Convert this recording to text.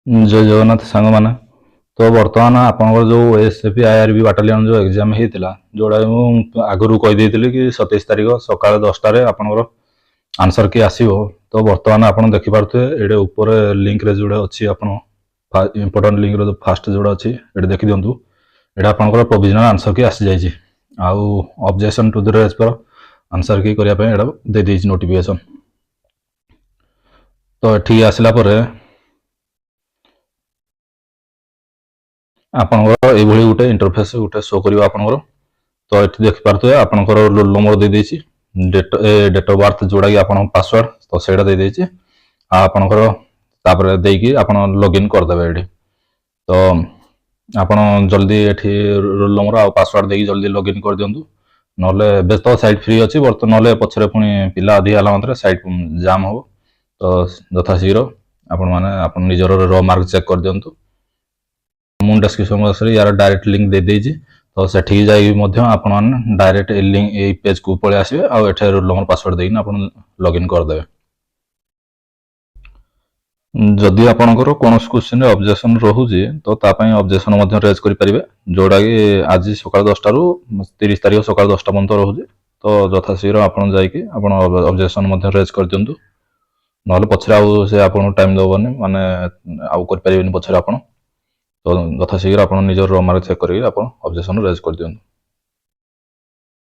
जय जगन्नाथ सांग मैंने तो बर्तमान आपंकर जो एसएपी आईआरबी बाटालियन जो एग्जाम होता जोड़ा आगु कहीदे कि 27 तारिख सका 10टार आपंकर आंसर की आसो तो बर्तमान आप देखिपे ये ऊपर लिंक रे जोड़ा अच्छी आप इम्पोर्टाट लिंक रो फास्ट जोड़ा अच्छी ये देखी दिंतु यहाँ आपंकर प्रोविजनल आंसर की आसी जाइए आउ ऑब्जेक्शन टू द रेज पर आंसर की करने दे नोटिफिकेशन तो ये आसला आपंकर ये गोटे इंटरफेस गोटे शो कर आपंकर तो ये देखिपे आपंकर रोल नंबर दे डेट ऑफ बर्थ जोड़ा कि आप पासवर्ड तो सहीटा दे आपंकर तापर देकी आप लॉगिन करदे ये तो आप जल्दी ये रोल नंबर आ पासवर्ड देकी जल्दी लॉगिन कर दिंतु ना तो साइट फ्री अच्छी ना पछरे पुणी पिला अधिक है मतलब साइट जाम हम तो यथाशीघ्र आपण निजर रो मार्क चेक कर दिंतु मुझे डिस्क्रिप्शन बॉक्स रे यार डायरेक्ट लिंक दे देजी तो सेठी जाइए आपण डायरेक्ट लिंक ए पेज को पळे आसीबे आ एठे रोल नंबर पासवर्ड देइन आपण लॉगिन कर देबे जदि आपनकर कोनोस क्वेश्चन रे ऑब्जेक्शन रहूजी तो तापई ऑब्जेक्शन मध्य रेज करि परिबे जोडा कि आज सकाळ 10 टारू 30 तारिख सकाळ 10 टा पर्यंत रहूजी तो यथाशीघ्र आपण जाइके आपण ऑब्जेक्शन मध्य रेज कर दियंतु नहले पछरे आउ से आपण टाइम दबनी माने आउ कर परिबेनी पछरे आपण तो यथाशीघ्र आप निजर मार्क चेक करके आप ऑब्जेक्शन रेज कर दियंतु।